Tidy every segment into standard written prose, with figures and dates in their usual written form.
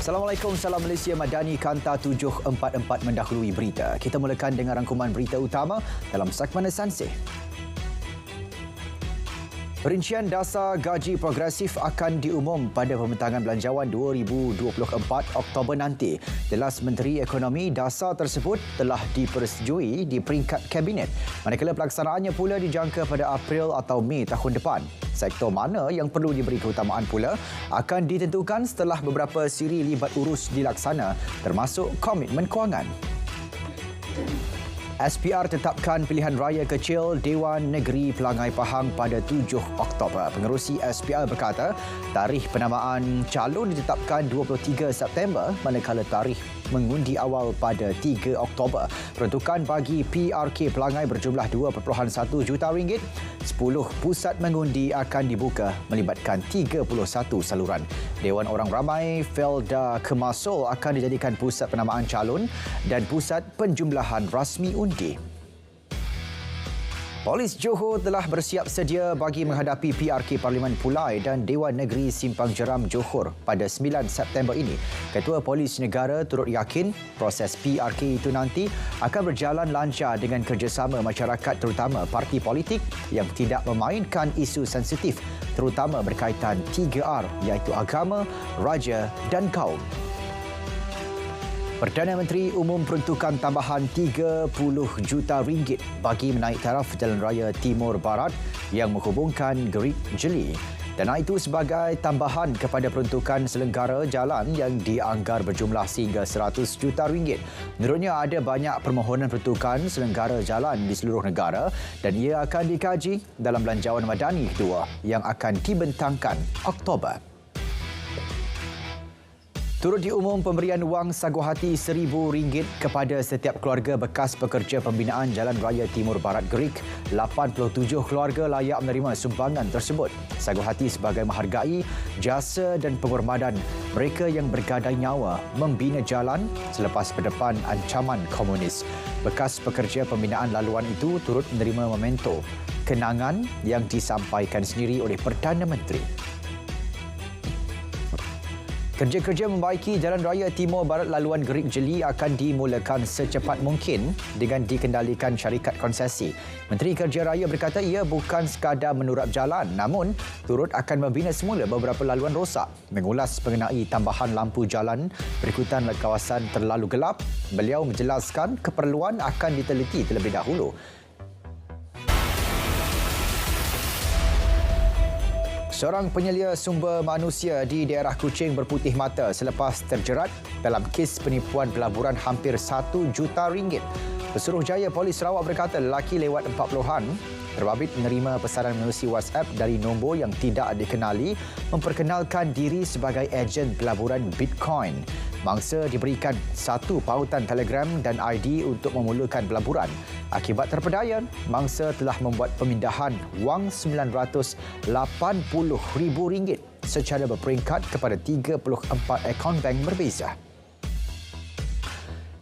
Assalamualaikum, salam Malaysia Madani, Kanta 744 mendahului berita. Kita mulakan dengan rangkuman berita utama dalam segmen Esansih. Perincian dasar gaji progresif akan diumum pada Pembentangan Belanjawan 2024 Oktober nanti. Jelas Menteri Ekonomi, dasar tersebut telah dipersetujui di peringkat Kabinet, manakala pelaksanaannya pula dijangka pada April atau Mei tahun depan. Sektor mana yang perlu diberi keutamaan pula akan ditentukan setelah beberapa siri libat urus dilaksana, termasuk komitmen kewangan. SPR tetapkan pilihan raya kecil Dewan Negeri Pelangai Pahang pada 7 Oktober. Pengerusi SPR berkata, tarikh penamaan calon ditetapkan 23 September manakala tarikh mengundi awal pada 3 Oktober. Peruntukan bagi PRK Pelangai berjumlah 2.1 juta ringgit. 10 pusat mengundi akan dibuka melibatkan 31 saluran. Dewan Orang Ramai Felda Kemasul akan dijadikan pusat penamaan calon dan pusat penjumlahan rasmi undi. Polis Johor telah bersiap sedia bagi menghadapi PRK Parlimen Pulai dan Dewan Negeri Simpang Jeram Johor pada 9 September ini. Ketua Polis Negara turut yakin proses PRK itu nanti akan berjalan lancar dengan kerjasama masyarakat terutama parti politik yang tidak memainkan isu sensitif terutama berkaitan 3R iaitu agama, raja dan kaum. Perdana Menteri umum peruntukan tambahan 30 juta ringgit bagi menaik taraf Jalan Raya Timur Barat yang menghubungkan Gerik Jeli. Dana itu sebagai tambahan kepada peruntukan selenggara jalan yang dianggar berjumlah sehingga 100 juta ringgit. Menurutnya ada banyak permohonan peruntukan selenggara jalan di seluruh negara dan ia akan dikaji dalam Belanjawan Madani kedua yang akan dibentangkan Oktober. Turut diumum pemberian wang sagu hati RM1,000 kepada setiap keluarga bekas pekerja pembinaan Jalan Raya Timur Barat Gerik. 87 keluarga layak menerima sumbangan tersebut. Sagu hati sebagai menghargai jasa dan penghormatan mereka yang bergadai nyawa membina jalan selepas berdepan ancaman komunis. Bekas pekerja pembinaan laluan itu turut menerima memento kenangan yang disampaikan sendiri oleh Perdana Menteri. Kerja-kerja membaiki Jalan Raya Timur Barat laluan Gerik Jeli akan dimulakan secepat mungkin dengan dikendalikan syarikat konsesi. Menteri Kerja Raya berkata ia bukan sekadar menurap jalan namun turut akan membina semula beberapa laluan rosak. Mengulas mengenai tambahan lampu jalan berikutan kawasan terlalu gelap, beliau menjelaskan keperluan akan diteliti terlebih dahulu. Seorang penyelia sumber manusia di daerah Kuching berputih mata selepas terjerat dalam kes penipuan pelaburan hampir RM1 juta. Pesuruhjaya Polis Sarawak berkata lelaki lewat 40-an terbabit menerima pesanan menerusi WhatsApp dari nombor yang tidak dikenali memperkenalkan diri sebagai ejen pelaburan Bitcoin. Mangsa diberikan satu pautan telegram dan ID untuk memulakan pelaburan. Akabat terpedaya, mangsa telah membuat pemindahan wang RM980,000 secara berperingkat kepada 34 akaun bank berbeza.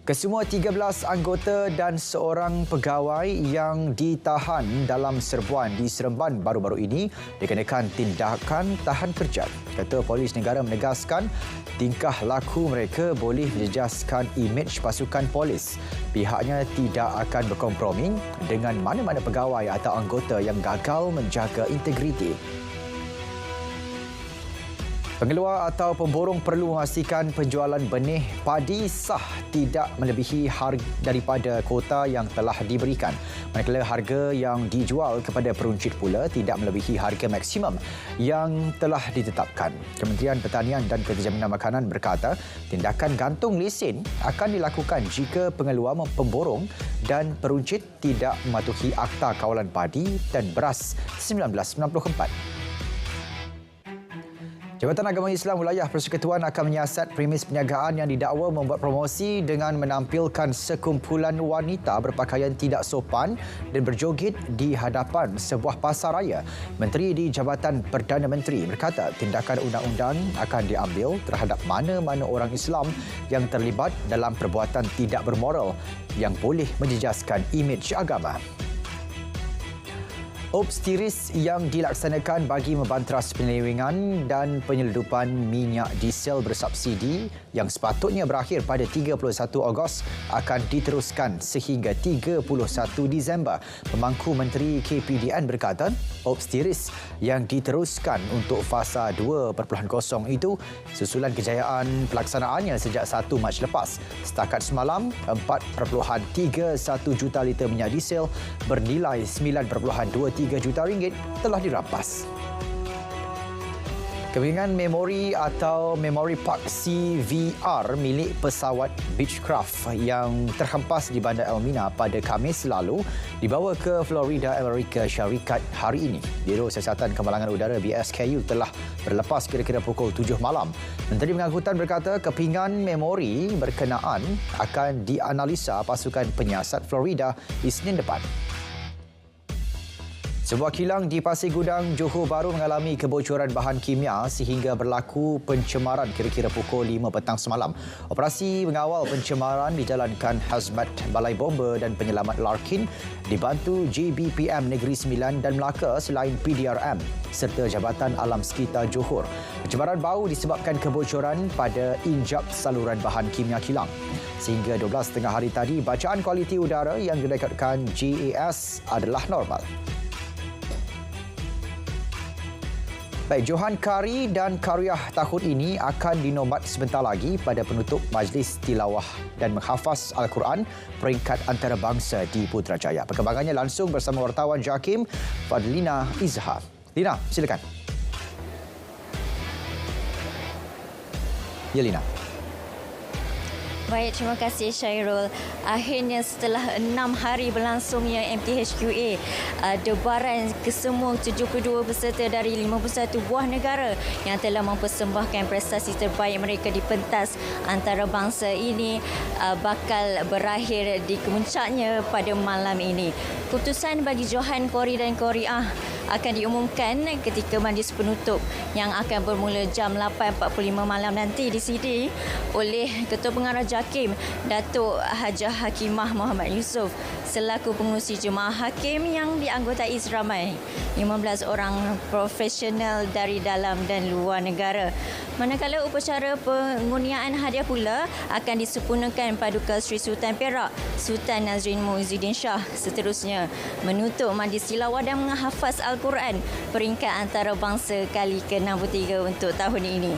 Kesemua 13 anggota dan seorang pegawai yang ditahan dalam serbuan di Seremban baru-baru ini dikenakan tindakan tahan kerja. Ketua Polis Negara menegaskan tingkah laku mereka boleh menjejaskan imej pasukan polis. Pihaknya tidak akan berkompromi dengan mana-mana pegawai atau anggota yang gagal menjaga integriti. Pengeluar atau pemborong perlu memastikan penjualan benih padi sah tidak melebihi harga daripada kuota yang telah diberikan. Manakala harga yang dijual kepada peruncit pula tidak melebihi harga maksimum yang telah ditetapkan. Kementerian Pertanian dan Kejaminan Makanan berkata tindakan gantung lesen akan dilakukan jika pengeluar pemborong dan peruncit tidak mematuhi Akta Kawalan Padi dan Beras 1994. Jabatan Agama Islam Wilayah Persekutuan akan menyiasat premis perniagaan yang didakwa membuat promosi dengan menampilkan sekumpulan wanita berpakaian tidak sopan dan berjoget di hadapan sebuah pasar raya. Menteri di Jabatan Perdana Menteri berkata tindakan undang-undang akan diambil terhadap mana-mana orang Islam yang terlibat dalam perbuatan tidak bermoral yang boleh menjejaskan imej agama. Obstiris yang dilaksanakan bagi membanteras penyelewengan dan penyelundupan minyak diesel bersubsidi yang sepatutnya berakhir pada 31 Ogos akan diteruskan sehingga 31 Disember. Pemangku Menteri KPDN berkata, Obstiris yang diteruskan untuk fasa 2.0 itu susulan kejayaan pelaksanaannya sejak 1 Mac lepas. Setakat semalam, 4.31 juta liter minyak diesel bernilai 9.23 juta ringgit telah dirampas. Kebingungan memori atau Memory Park CVR milik pesawat Beechcraft yang terhempas di Bandar Elmina pada Khamis lalu dibawa ke Florida, Amerika Syarikat hari ini. Biro Siasatan Kemalangan Udara BSKU telah berlepas kira-kira pukul 7 malam. Menteri Pengangkutan berkata kepingan memori berkenaan akan dianalisa pasukan penyiasat Florida Isnin depan. Sebuah kilang di Pasir Gudang, Johor Bahru mengalami kebocoran bahan kimia sehingga berlaku pencemaran kira-kira pukul 5 petang semalam. Operasi mengawal pencemaran dijalankan Hazmat Balai Bomba dan Penyelamat Larkin dibantu JBPM Negeri Sembilan dan Melaka selain PDRM serta Jabatan Alam Sekitar Johor. Pencemaran bau disebabkan kebocoran pada injap saluran bahan kimia kilang. Sehingga 12 tengah hari tadi, bacaan kualiti udara yang direkodkan JAS adalah normal. Baik, Johan Kari dan Kariah tahun ini akan dinobat sebentar lagi pada penutup Majlis Tilawah dan Menghafaz Al-Quran peringkat antarabangsa di Putrajaya. Perkembangannya langsung bersama wartawan JAKIM Fadlina Izhar. Lina, silakan. Ya, Lina. Baik, terima kasih Syairul. Akhirnya setelah 6 hari berlangsungnya MTHQA, debaran kesemua 72 peserta dari 51 buah negara yang telah mempersembahkan prestasi terbaik mereka di pentas antarabangsa ini bakal berakhir di kemuncaknya pada malam ini. Keputusan bagi Johan, Kori dan Koriah akan diumumkan ketika majlis penutup yang akan bermula jam 8.45 malam nanti di sini oleh Ketua Pengarah JAKIM, Datuk Hajah Hakimah Muhammad Yusof selaku pengurusi Jemaah Hakim yang dianggotai seramai 15 orang profesional dari dalam dan luar negara. Manakala upacara pengurniaan hadiah pula akan disempurnakan Paduka Sri Sultan Perak, Sultan Nazrin Muhyiddin Shah seterusnya menutup Majlis Tilawah dan Menghafaz Al-Quran peringkat antarabangsa kali ke-63 untuk tahun ini.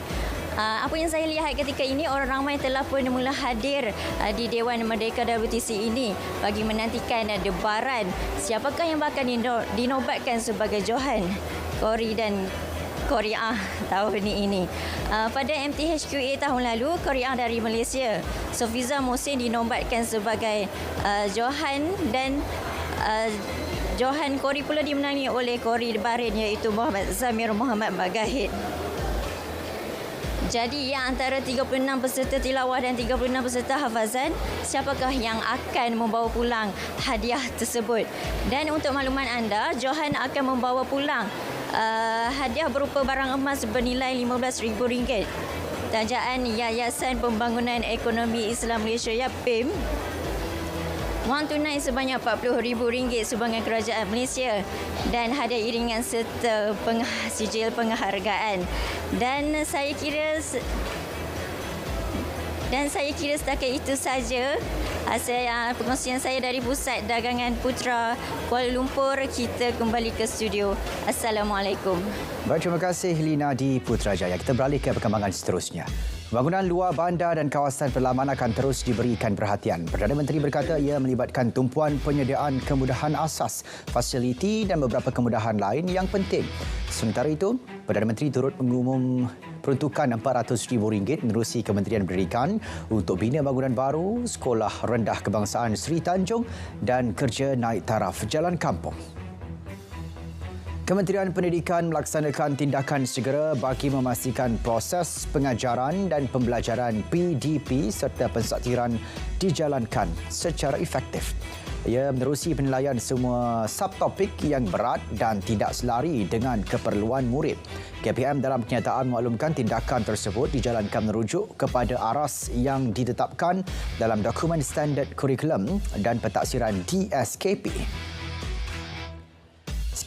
Apa yang saya lihat ketika ini, orang ramai telah pun mula hadir di Dewan Merdeka WTC ini bagi menantikan debaran siapakah yang bakal dinobatkan sebagai Johan, Kori dan Koriah tahun ini. Pada MTHQA tahun lalu, Koriah dari Malaysia, Sofiza Mohsin dinobatkan sebagai Johan dan Johan Kori pula dimenangi oleh Kori Bahrain iaitu Muhammad Zamir Muhammad Bagahid. Jadi antara 36 peserta tilawah dan 36 peserta hafazan, siapakah yang akan membawa pulang hadiah tersebut? Dan untuk makluman anda, Johan akan membawa pulang hadiah berupa barang emas bernilai RM15,000. Tajaan Yayasan Pembangunan Ekonomi Islam Malaysia YAPIM. Wang tunai sebanyak RM40,000 sumbangan kerajaan Malaysia dan hadiah iringan serta sijil penghargaan. Dan saya kira setakat itu saja perkongsian saya dari Pusat Dagangan Putra Kuala Lumpur. Kita kembali ke studio. Assalamualaikum. Baik, terima kasih Lina di Putrajaya. Kita beralih ke perkembangan seterusnya. Pembangunan luar bandar dan kawasan perlaman akan terus diberikan perhatian. Perdana Menteri berkata ia melibatkan tumpuan penyediaan kemudahan asas, fasiliti dan beberapa kemudahan lain yang penting. Sementara itu, Perdana Menteri turut mengumum peruntukan RM400,000 menerusi Kementerian Pendidikan untuk bina bangunan baru, Sekolah Rendah Kebangsaan Sri Tanjung dan kerja naik taraf jalan kampung. Kementerian Pendidikan melaksanakan tindakan segera bagi memastikan proses pengajaran dan pembelajaran PDP serta pensaktiran dijalankan secara efektif. Ia menerusi penilaian semua subtopik yang berat dan tidak selari dengan keperluan murid. KPM dalam kenyataan maklumkan tindakan tersebut dijalankan merujuk kepada aras yang ditetapkan dalam dokumen standard kurikulum dan pentaksiran DSKP.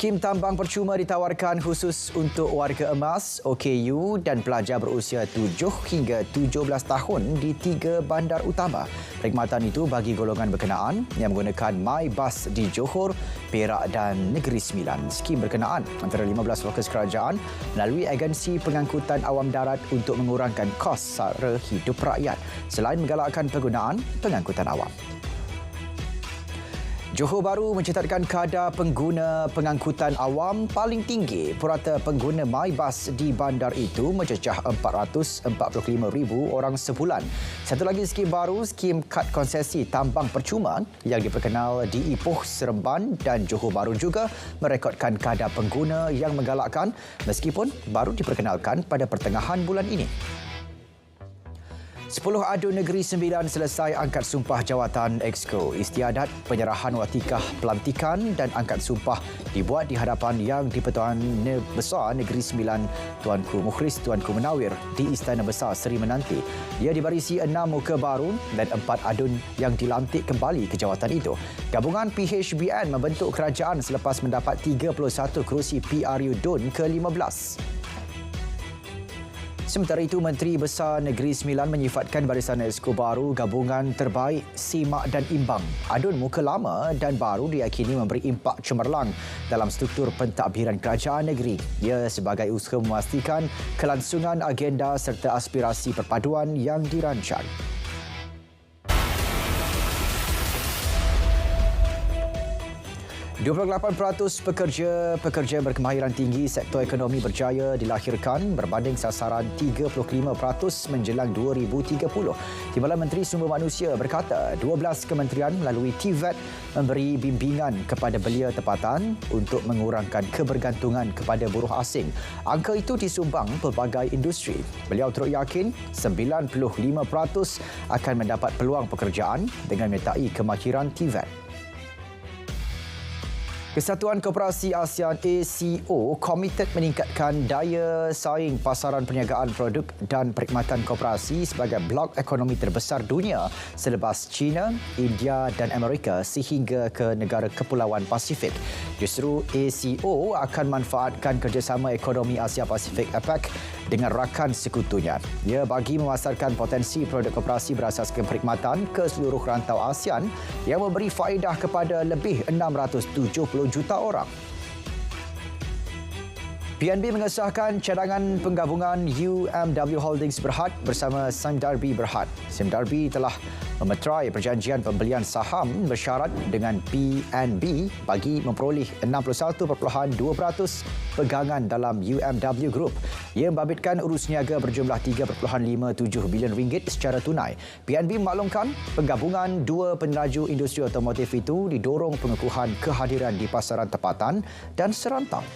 Skim tambang percuma ditawarkan khusus untuk warga emas, OKU dan pelajar berusia 7 hingga 17 tahun di 3 bandar utama. Perkhidmatan itu bagi golongan berkenaan yang menggunakan MyBus di Johor, Perak dan Negeri Sembilan. Skim berkenaan antara 15 fokus kerajaan melalui agensi pengangkutan awam darat untuk mengurangkan kos sara hidup rakyat selain menggalakkan penggunaan pengangkutan awam. Johor Bahru mencatatkan kadar pengguna pengangkutan awam paling tinggi. Purata pengguna MyBus di bandar itu mencecah 445,000 orang sebulan. Satu lagi skim baru, skim kad konsesi tambang percuma yang diperkenal di Ipoh, Seremban dan Johor Bahru juga merekodkan kadar pengguna yang menggalakkan meskipun baru diperkenalkan pada pertengahan bulan ini. 10 adun Negeri Sembilan selesai angkat sumpah jawatan Exco. Istiadat penyerahan watikah pelantikan dan angkat sumpah dibuat di hadapan Yang di-Pertuan Besar Negeri Sembilan Tuanku Mukhris Tuanku Menawir di Istana Besar Seri Menanti. Ia dibarisi 6 muka baru dan 4 adun yang dilantik kembali ke jawatan itu. Gabungan PHBN membentuk kerajaan selepas mendapat 31 kerusi PRU DUN ke-15. Sementara itu, Menteri Besar Negeri Sembilan menyifatkan barisan Exco baru gabungan terbaik simak dan imbang. Adun muka lama dan baru diyakini memberi impak cemerlang dalam struktur pentadbiran kerajaan negeri. Ia sebagai usaha memastikan kelangsungan agenda serta aspirasi perpaduan yang dirancang. 28% pekerja berkemahiran tinggi sektor ekonomi berjaya dilahirkan berbanding sasaran 35% menjelang 2030. Timbalan Menteri Sumber Manusia berkata 12 kementerian melalui TVET memberi bimbingan kepada belia tempatan untuk mengurangkan kebergantungan kepada buruh asing. Angka itu disumbang pelbagai industri. Beliau turut yakin 95% akan mendapat peluang pekerjaan dengan menyertai kemahiran TVET. Kesatuan Koperasi ASEAN ACO komited meningkatkan daya saing pasaran perniagaan produk dan perkhidmatan koperasi sebagai blok ekonomi terbesar dunia selepas China, India dan Amerika sehingga ke negara Kepulauan Pasifik. Justru ACO akan manfaatkan kerjasama ekonomi Asia Pasifik APEC dengan rakan sekutunya. Ia bagi memasarkan potensi produk koperasi berasaskan perkhidmatan ke seluruh rantau ASEAN yang memberi faedah kepada lebih 670 juta orang. PNB mengesahkan cadangan penggabungan UMW Holdings Berhad bersama Sime Darby Berhad. Sime Darby telah memeterai perjanjian pembelian saham bersyarat dengan PNB bagi memperoleh 61.2% pegangan dalam UMW Group. Ia membabitkan urus niaga berjumlah 3.57 bilion ringgit secara tunai. PNB memaklumkan penggabungan dua peneraju industri otomotif itu didorong pengukuhan kehadiran di pasaran tempatan dan serantau.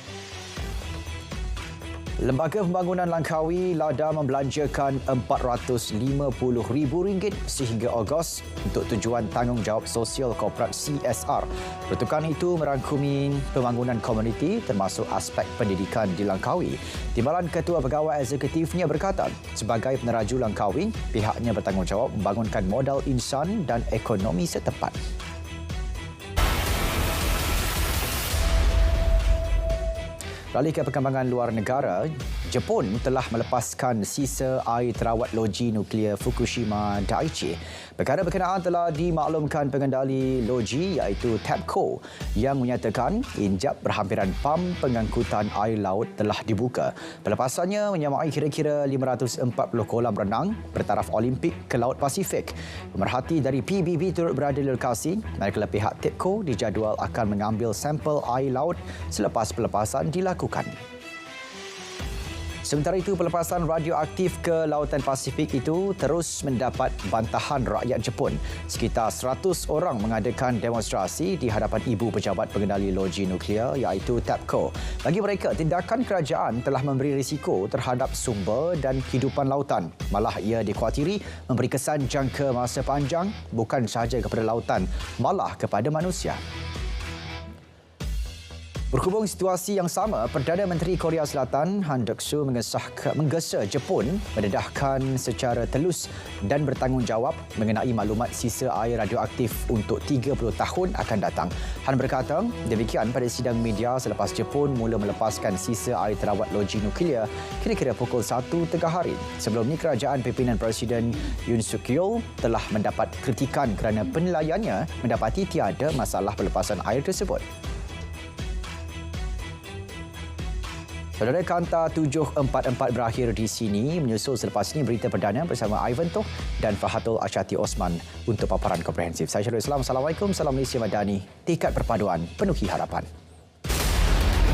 Lembaga Pembangunan Langkawi LADA membelanjakan RM450,000 sehingga Ogos untuk tujuan tanggungjawab sosial korporat CSR. Pertukaran itu merangkumi pembangunan komuniti termasuk aspek pendidikan di Langkawi. Timbalan Ketua Pegawai Eksekutifnya berkata, sebagai peneraju Langkawi, pihaknya bertanggungjawab membangunkan modal insan dan ekonomi setempat. Beralih ke perkembangan luar negara, Jepun telah melepaskan sisa air terawat loji nuklear Fukushima Daiichi. Perkara berkenaan telah dimaklumkan pengendali loji iaitu TEPCO yang menyatakan injap berhampiran pam pengangkutan air laut telah dibuka. Pelepasannya menyamai kira-kira 540 kolam renang bertaraf Olimpik ke Laut Pasifik. Pemerhati dari PBB turut berada di lokasi, manakala pihak TEPCO dijadual akan mengambil sampel air laut selepas pelepasan dilakukan. Sementara itu, pelepasan radioaktif ke Lautan Pasifik itu terus mendapat bantahan rakyat Jepun. Sekitar 100 orang mengadakan demonstrasi di hadapan ibu pejabat pengendali loji nuklear iaitu TEPCO. Bagi mereka, tindakan kerajaan telah memberi risiko terhadap sumber dan kehidupan lautan. Malah ia dikhawatiri memberi kesan jangka masa panjang bukan sahaja kepada lautan, malah kepada manusia. Berhubung situasi yang sama, Perdana Menteri Korea Selatan Han Duck-soo menggesa Jepun mendedahkan secara telus dan bertanggungjawab mengenai maklumat sisa air radioaktif untuk 30 tahun akan datang. Han berkata demikian pada sidang media selepas Jepun mula melepaskan sisa air terawat loji nuklear kira-kira pukul 1 tengah hari. Sebelum ini, kerajaan pimpinan Presiden Yoon Suk Yeol telah mendapat kritikan kerana penilaiannya mendapati tiada masalah pelepasan air tersebut. Saudara, Kanta 744 berakhir di sini. Menyusul selepas ini berita perdana bersama Ivan Toh dan Fahatul Asyati Osman untuk paparan komprehensif. Saya Syarul Islam. Assalamualaikum. Salam Malaysia Madani. Tekad perpaduan penuhi harapan.